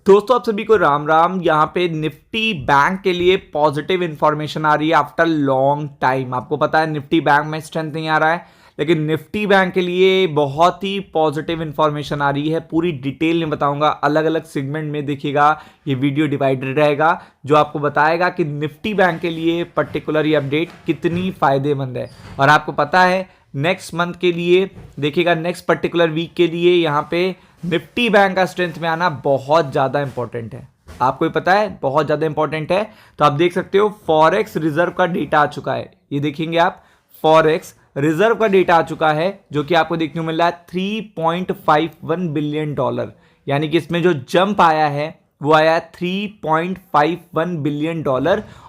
दोस्तों आप सभी को राम राम। यहाँ पे निफ्टी बैंक के लिए पॉजिटिव इंफॉर्मेशन आ रही है आफ्टर लॉन्ग टाइम। आपको पता है निफ्टी बैंक में स्ट्रेंथ नहीं आ रहा है, लेकिन निफ्टी बैंक के लिए बहुत ही पॉजिटिव इंफॉर्मेशन आ रही है। पूरी डिटेल में बताऊंगा, अलग अलग सेगमेंट में देखिएगा, ये वीडियो डिवाइडेड रहेगा जो आपको बताएगा कि निफ्टी बैंक के लिए पर्टिकुलर ये अपडेट कितनी फायदेमंद है। और आपको पता है नेक्स्ट मंथ के लिए देखिएगा, नेक्स्ट पर्टिकुलर वीक के लिए यहाँ पे निफ्टी बैंक का स्ट्रेंथ में आना बहुत ज़्यादा इंपॉर्टेंट है। आपको ही पता है बहुत ज़्यादा इंपॉर्टेंट है। तो आप देख सकते हो फॉरेक्स रिजर्व का डेटा आ चुका है, ये देखेंगे आप, फॉरेक्स रिजर्व का डेटा आ चुका है जो कि आपको देखने को मिल रहा है $3.51 बिलियन। यानी कि इसमें जो जंप आया है वो आया है $3.51 बिलियन।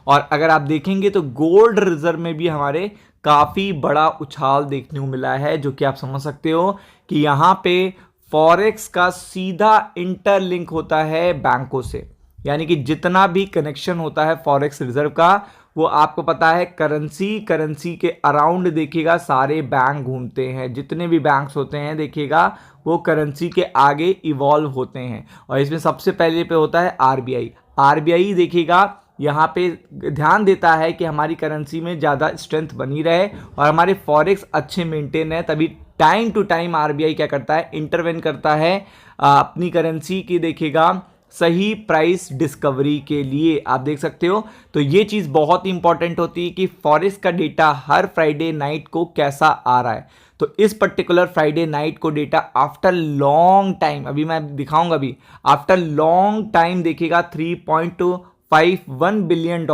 और अगर आप देखेंगे तो गोल्ड रिजर्व में भी हमारे काफ़ी बड़ा उछाल देखने को मिला है, जो कि आप समझ सकते हो कि यहाँ पे फॉरेक्स का सीधा इंटरलिंक होता है बैंकों से। यानी कि जितना भी कनेक्शन होता है फॉरेक्स रिजर्व का, वो आपको पता है करेंसी के अराउंड देखिएगा सारे बैंक घूमते हैं। जितने भी बैंक्स होते हैं देखिएगा वो करेंसी के आगे इवॉल्व होते हैं। और इसमें सबसे पहले पे होता है आरबीआई देखिएगा यहाँ पे ध्यान देता है कि हमारी करेंसी में ज़्यादा स्ट्रेंथ बनी रहे और हमारे फॉरेक्स अच्छे मेंटेन है। तभी टाइम टू टाइम आरबीआई क्या करता है, इंटरवेन करता है अपनी करेंसी की देखिएगा सही प्राइस डिस्कवरी के लिए। आप देख सकते हो, तो ये चीज़ बहुत इंपॉर्टेंट होती है कि फॉरेक्स का डेटा हर फ्राइडे नाइट को कैसा आ रहा है। तो इस पर्टिकुलर फ्राइडे नाइट को डेटा आफ्टर लॉन्ग टाइम, अभी मैं दिखाऊंगा, अभी आफ्टर लॉन्ग टाइम देखिएगा $3.51 बिलियन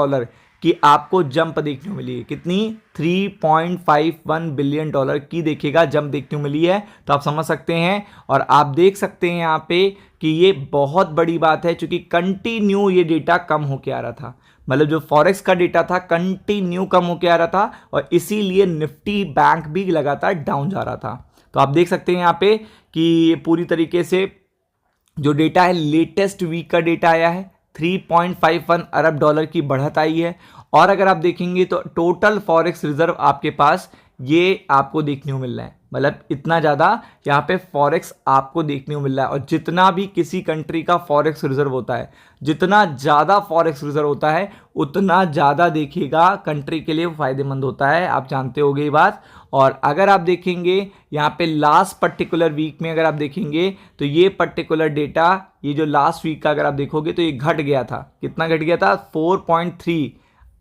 की आपको जंप देखने को मिली है। कितनी? $3.51 बिलियन की देखिएगा जंप देखने को मिली है। तो आप समझ सकते हैं और आप देख सकते हैं यहाँ पे कि ये बहुत बड़ी बात है, क्योंकि कंटिन्यू ये डेटा कम होके आ रहा था। मतलब जो फॉरेक्स का डेटा था कंटिन्यू कम होके आ रहा था और इसीलिए निफ्टी बैंक भी लगातार डाउन जा रहा था। तो आप देख सकते हैं यहाँ पे कि पूरी तरीके से जो डेटा है, लेटेस्ट वीक का डेटा आया है, $3.51 अरब की बढ़त आई है। और अगर आप देखेंगे तो टोटल फॉरेक्स रिजर्व आपके पास ये आपको देखने को मिल रहा है। मतलब इतना ज़्यादा यहाँ पे फॉरेक्स आपको देखने को मिल रहा है। और जितना भी किसी कंट्री का फॉरेक्स रिजर्व होता है, जितना ज़्यादा फॉरेक्स रिजर्व होता है उतना ज़्यादा देखिएगा कंट्री के लिए फायदेमंद होता है। आप जानते होंगे ये बात। और अगर आप देखेंगे यहाँ पे लास्ट पर्टिकुलर वीक में, अगर आप देखेंगे तो ये पर्टिकुलर डेटा, ये जो लास्ट वीक का अगर आप देखोगे तो ये घट गया था। कितना घट गया था? $4.3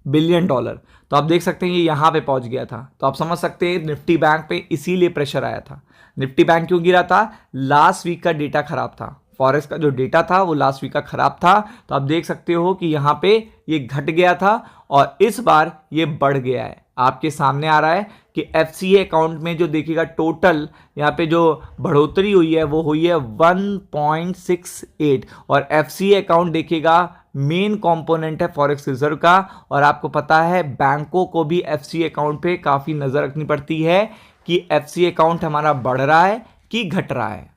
बिलियन। तो आप देख सकते हैं ये यहाँ पे पहुँच गया था। तो आप समझ सकते हैं निफ्टी बैंक पे इसीलिए प्रेशर आया था। निफ्टी बैंक क्यों गिरा था? लास्ट वीक का डेटा खराब था। फॉरेक्स का जो डेटा था वो लास्ट वीक का खराब था। तो आप देख सकते हो कि यहाँ पे ये घट गया था और इस बार ये बढ़ गया है। आपके सामने आ रहा है कि एफसीए अकाउंट में जो देखिएगा टोटल यहाँ पे जो बढ़ोतरी हुई है वो हुई है 1.68। और एफसीए अकाउंट देखिएगा मेन कंपोनेंट है फॉरेक्स रिजर्व का। और आपको पता है बैंकों को भी एफसीए अकाउंट पे काफ़ी नज़र रखनी पड़ती है कि एफसीए अकाउंट हमारा बढ़ रहा है कि घट रहा है।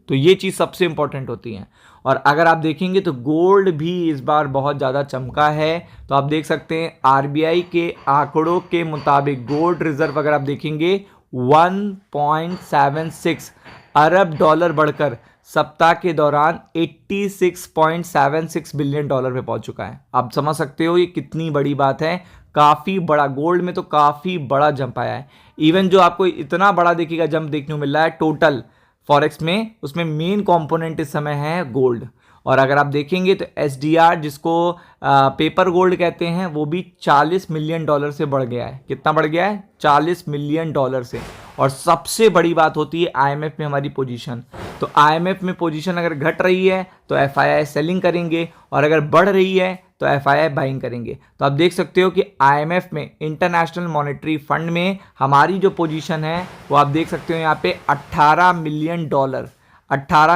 तो ये चीज़ सबसे इंपॉर्टेंट होती है। और अगर आप देखेंगे तो गोल्ड भी इस बार बहुत ज़्यादा चमका है। तो आप देख सकते हैं आरबीआई के आंकड़ों के मुताबिक गोल्ड रिजर्व अगर आप देखेंगे 1.76 अरब डॉलर बढ़कर सप्ताह के दौरान $86.76 बिलियन पे पहुंच चुका है। आप समझ सकते हो ये कितनी बड़ी बात है। काफ़ी बड़ा, गोल्ड में तो काफ़ी बड़ा जंप आया है। इवन जो आपको इतना बड़ा देखिएगा जंप देखने को मिल रहा है टोटल फॉरेक्स में, उसमें मेन कंपोनेंट इस समय है गोल्ड। और अगर आप देखेंगे तो एसडीआर, जिसको पेपर गोल्ड कहते हैं, वो भी $40 मिलियन से बढ़ गया है। कितना बढ़ गया है? $40 मिलियन से। और सबसे बड़ी बात होती है आईएमएफ में हमारी पोजीशन। तो आईएमएफ में पोजीशन अगर घट रही है तो एफआईआई सेलिंग करेंगे और अगर बढ़ रही है तो एफआईआई बाइंग करेंगे। तो आप देख सकते हो कि आईएमएफ में, इंटरनेशनल मॉनेटरी फंड में हमारी जो पोजीशन है वो आप देख सकते हो यहाँ पे $18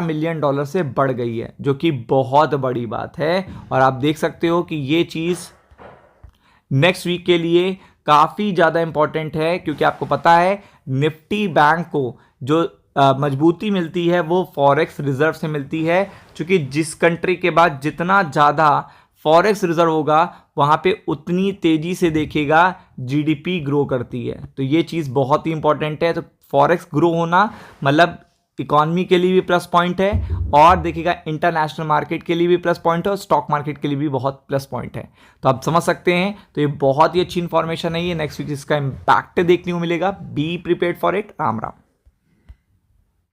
मिलियन से बढ़ गई है, जो कि बहुत बड़ी बात है। और आप देख सकते हो कि ये चीज़ नेक्स्ट वीक के लिए काफ़ी ज़्यादा इंपॉर्टेंट है, क्योंकि आपको पता है निफ्टी बैंक को जो मजबूती मिलती है वो फॉरेक्स रिजर्व से मिलती है। क्योंकि जिस कंट्री के बाद जितना ज़्यादा फॉरेक्स रिजर्व होगा वहाँ पे उतनी तेज़ी से देखिएगा जीडीपी ग्रो करती है। तो ये चीज़ बहुत ही इंपॉर्टेंट है। तो फॉरेक्स ग्रो होना मतलब इकॉनमी के लिए भी प्लस पॉइंट है और देखिएगा इंटरनेशनल मार्केट के लिए भी प्लस पॉइंट है और स्टॉक मार्केट के लिए भी बहुत प्लस पॉइंट है। तो आप समझ सकते हैं, तो ये बहुत ही अच्छी इंफॉर्मेशन है। ये नेक्स्ट वीक इसका इम्पैक्ट देखने को मिलेगा। Be prepared for it. Ram Ram.